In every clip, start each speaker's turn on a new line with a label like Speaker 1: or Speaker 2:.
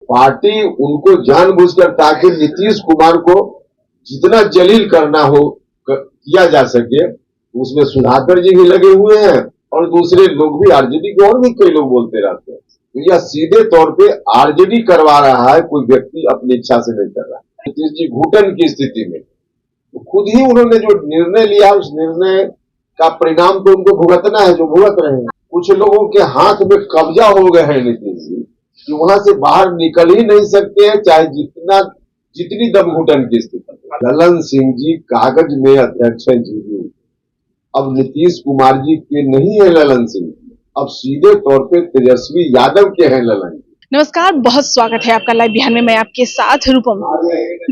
Speaker 1: Party उनको जानबूझकर ताकि नीतीश कुमार को जितना जलील करना हो किया जा सके, उसमें सुधाकर जी भी लगे हुए हैं और दूसरे लोग भी, आरजेडी के और भी कई लोग बोलते रहते हैं। तो यह सीधे तौर पे आरजेडी करवा रहा है, कोई व्यक्ति अपनी इच्छा से नहीं कर रहा है। नीतीश जी घुटन की स्थिति में तो खुद ही उन्होंने जो निर्णय लिया, उस निर्णय का परिणाम तो उनको भुगतना है, जो भुगत रहे हैं। कुछ लोगों के हाथ में कब्जा हो गए हैं नीतीश जी, कि वहां से बाहर निकल ही नहीं सकते हैं, चाहे जितनी दम घुटन की स्थिति। ललन सिंह जी कागज में अध्यक्ष है जी, अब नीतीश कुमार जी के नहीं है ललन सिंह, अब सीधे तौर पे तेजस्वी यादव के हैं ललन जी।
Speaker 2: नमस्कार, बहुत स्वागत है आपका लाइव बिहार में। मैं आपके साथ रूपम।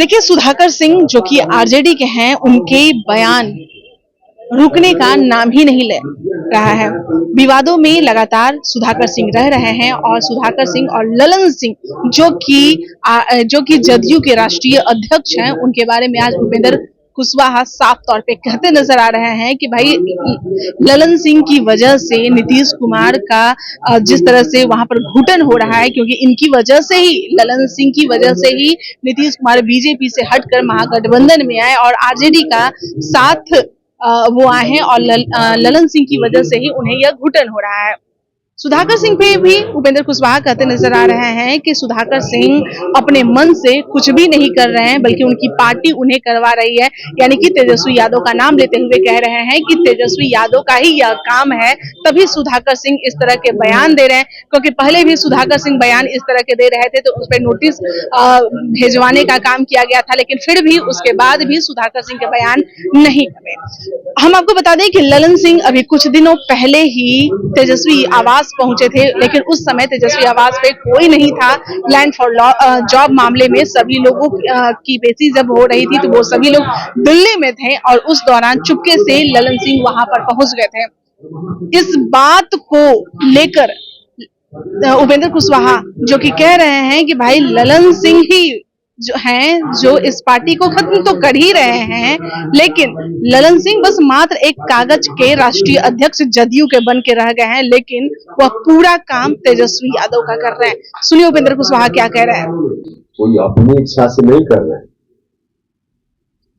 Speaker 2: देखिए, सुधाकर सिंह जो कि आरजेडी के हैं, उनके बयान रुकने का नाम ही नहीं ले रहा है। विवादों में लगातार सुधाकर सिंह रह रहे हैं और सुधाकर सिंह और ललन सिंह जो कि जदयू के राष्ट्रीय अध्यक्ष हैं, उनके बारे में आज उपेंद्र कुशवाहा साफ तौर पे कहते नजर आ रहे हैं कि भाई ललन सिंह की वजह से नीतीश कुमार का जिस तरह से वहां पर घुटन हो रहा है, क्योंकि इनकी वजह से ही, ललन सिंह की वजह से ही नीतीश कुमार बीजेपी से हटकर महागठबंधन में आए और आरजेडी का साथ वो आए हैं और ललन सिंह की वजह से ही उन्हें यह घुटन हो रहा है। सुधाकर सिंह पे भी उपेंद्र कुशवाहा कहते नजर आ रहे हैं कि सुधाकर सिंह अपने मन से कुछ भी नहीं कर रहे हैं, बल्कि उनकी पार्टी उन्हें करवा रही है। यानी कि तेजस्वी यादव का नाम लेते हुए कह रहे हैं कि तेजस्वी यादव का ही यह काम है, तभी सुधाकर सिंह इस तरह के बयान दे रहे हैं। क्योंकि पहले भी सुधाकर सिंह बयान इस तरह के दे रहे थे तो उस पर नोटिस भेजवाने का काम किया गया था, लेकिन फिर भी उसके बाद भी सुधाकर सिंह के बयान नहीं करे। हम आपको बता दें कि ललन सिंह अभी कुछ दिनों पहले ही तेजस्वी आवास पहुंचे थे, लेकिन उस समय तेजस्वी आवास पे कोई नहीं था। लैंड फॉर जॉब मामले में सभी लोगों की बेइज्जती जब हो रही थी तो वो सभी लोग दिल्ली में थे और उस दौरान चुपके से ललन सिंह वहां पर पहुंच गए थे। इस बात को लेकर उपेंद्र कुशवाहा जो कि कह रहे हैं कि भाई ललन सिंह ही जो हैं जो इस पार्टी को खत्म तो कर ही रहे हैं, लेकिन ललन सिंह बस मात्र एक कागज के राष्ट्रीय अध्यक्ष जदयू के बन के रह गए हैं, लेकिन वह पूरा काम तेजस्वी यादव का कर रहे हैं। सुनिए उपेंद्र कुशवाहा क्या कह रहे हैं।
Speaker 1: कोई अपनी इच्छा से नहीं कर रहे हैं,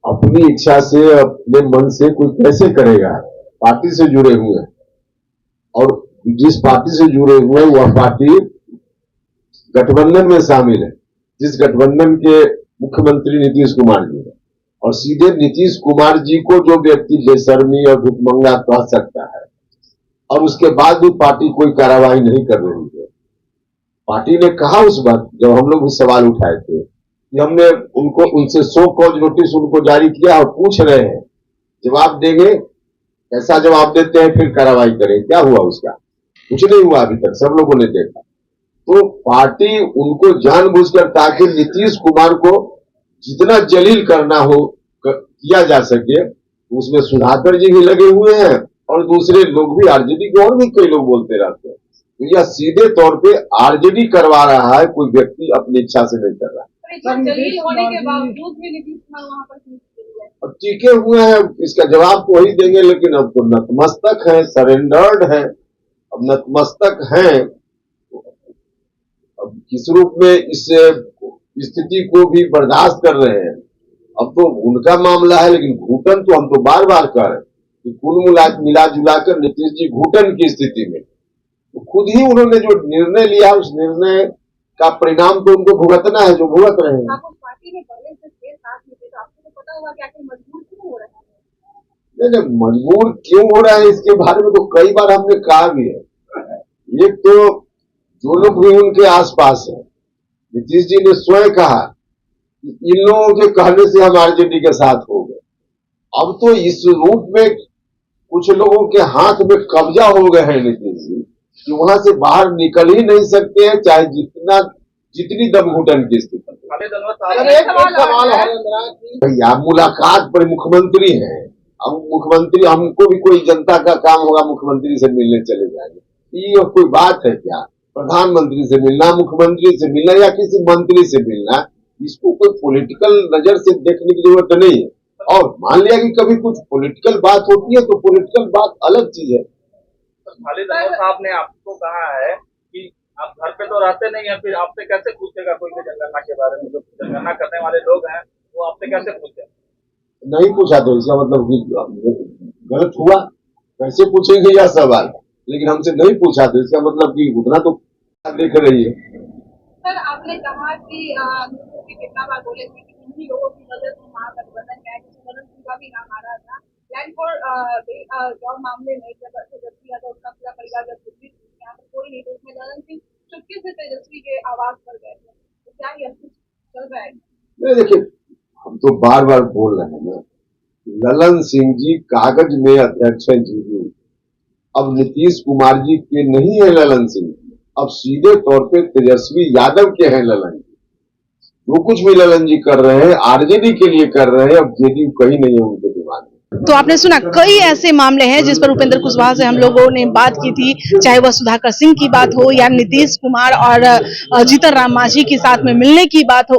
Speaker 1: अपनी इच्छा से अपने मन से कोई कैसे करेगा। पार्टी से जुड़े हुए हैं और जिस पार्टी से जुड़े हुए हैं वह पार्टी गठबंधन में शामिल है, जिस गठबंधन के मुख्यमंत्री नीतीश कुमार जी है, और सीधे नीतीश कुमार जी को जो व्यक्ति बेशर्मी और भिखमंगा कह सकता है और उसके बाद भी पार्टी कोई कार्रवाई नहीं कर रही है। पार्टी ने कहा उस वक्त जब हम लोग भी सवाल उठाए थे कि हमने उनसे 100 कॉज नोटिस उनको जारी किया और पूछ रहे हैं, जवाब देंगे, ऐसा जवाब देते हैं फिर कार्रवाई करें। क्या हुआ उसका? कुछ नहीं हुआ अभी तक, सब लोगों ने देखा। तो पार्टी उनको जानबूझकर ताकि नीतीश कुमार को जितना जलील करना हो किया जा सके, उसमें सुधाकर जी भी लगे हुए हैं और दूसरे लोग भी, आरजेडी के और भी कई लोग बोलते रहते हैं। तो यह सीधे तौर पे आरजेडी करवा रहा है, कोई व्यक्ति अपनी इच्छा से नहीं कर रहा है।
Speaker 2: जलील होने के बावजूद भी नीतीश कुमार वहां पर
Speaker 1: अब टीके हुए हैं, इसका जवाब तो वही देंगे, लेकिन अब तो नतमस्तक है, सरेंडर्ड है। अब नतमस्तक है, किस रूप में इस स्थिति को भी बर्दाश्त कर रहे हैं, अब तो उनका मामला है। लेकिन घुटन तो हम तो बार बार कह रहे हैं कि कुल मिला जुलाकर नीतीश जी घुटन की स्थिति में तो खुद ही उन्होंने जो निर्णय लिया, उस निर्णय का परिणाम तो उनको भुगतना है, जो भुगत रहे हैं। नहीं, मजबूर क्यों हो रहा है इसके बारे में तो कई बार हमने कहा भी है। एक तो जो लोग भी उनके आसपास हैं, नीतीश जी ने स्वयं कहा कि इन लोगों के कहने से हम आरजेडी के साथ हो गए। अब तो इस रूप में कुछ लोगों के हाथ में कब्जा हो गए हैं नीतीश जी, कि वहां से बाहर निकल ही नहीं सकते हैं, चाहे जितनी दम घुटन की स्थिति। भैया मुलाकात पर मुख्यमंत्री है, अब मुख्यमंत्री, हमको भी कोई जनता का काम होगा मुख्यमंत्री से मिलने चले जाएंगे, ये कोई बात है क्या? प्रधानमंत्री से मिलना, मुख्यमंत्री से मिलना या किसी मंत्री से मिलना, इसको कोई पॉलिटिकल नजर से देखने की जरूरत नहीं है। और मान लिया कि कभी कुछ पॉलिटिकल बात होती है तो पॉलिटिकल बात अलग चीज है।
Speaker 3: खालिद अनवर साहब ने आपको कहा है कि आप घर पे तो रहते नहीं है, फिर आपसे कैसे पूछेगा कोई भी जनगणना के बारे में? जो जनगणना करने वाले लोग हैं वो आपसे कैसे पूछेंगे?
Speaker 1: नहीं पूछा तो इसका मतलब कि गलत हुआ, कैसे पूछेंगे यह सवाल, लेकिन हमसे नहीं पूछा तो इसका मतलब कि उतना तो देख रही है।
Speaker 2: सर आपने कहा कि कितना बार बोले थे कि उन्हीं लोगों की वजह से महागठबंधन का ललन सिंह का भी नाम आ रहा था। लैंड फॉर जॉब मामले में जब तेजस्वी यादव का पूरा परिवार जब दिल्ली यहाँ पर कोई नहीं, तो उसमें ललन सिंह चुपके से तेजस्वी के आवाज पर गए थे, तो क्या यह कुछ चल रहा है?
Speaker 1: नहीं देखिए, हम तो बार बार बोल रहे हैं ना, ललन सिंह जी कागज में अध्यक्ष हैं जीबी, अब नीतीश कुमार जी के नहीं है ललन सिंह, अब सीधे तौर पे तेजस्वी यादव के हैं ललन जी। जो कुछ भी ललन जी कर रहे हैं आरजेडी के लिए कर रहे हैं, अब जेडीयू कहीं नहीं है उनके दिमाग में।
Speaker 2: तो आपने सुना कई ऐसे मामले हैं जिस पर उपेंद्र कुशवाहा से हम लोगों ने बात की थी, चाहे वह सुधाकर सिंह की बात हो या नीतीश कुमार और जीतन राम मांझी के साथ में मिलने की बात हो,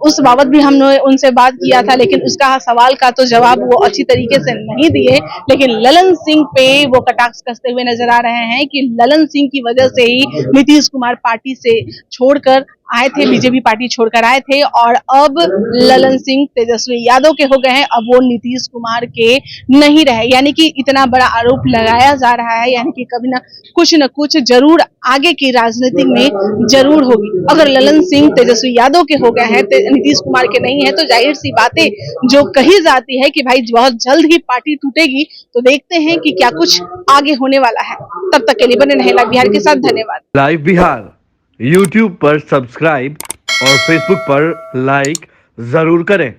Speaker 2: उस बाबत भी हमने उनसे बात किया था, लेकिन उसका सवाल का तो जवाब वो अच्छी तरीके से नहीं दिए। लेकिन ललन सिंह पे वो कटाक्ष कसते हुए नजर आ रहे हैं कि ललन सिंह की वजह से ही नीतीश कुमार पार्टी से छोड़कर आए थे, बीजेपी पार्टी छोड़कर आए थे, और अब ललन सिंह तेजस्वी यादव के हो गए हैं, अब वो नीतीश कुमार के नहीं रहे। यानी कि इतना बड़ा आरोप लगाया जा रहा है, यानी कि कभी न कुछ जरूर आगे की राजनीति में जरूर होगी। अगर ललन सिंह तेजस्वी यादव के हो गए हैं, नीतीश कुमार के नहीं है, तो जाहिर सी बातें जो कही जाती है कि भाई बहुत जल्द ही पार्टी टूटेगी। तो देखते हैं कि क्या कुछ आगे होने वाला है। तब तक के लिए बने रहे लाइव बिहार के साथ। धन्यवाद।
Speaker 4: लाइव बिहार YouTube पर सब्सक्राइब और Facebook पर लाइक जरूर करें।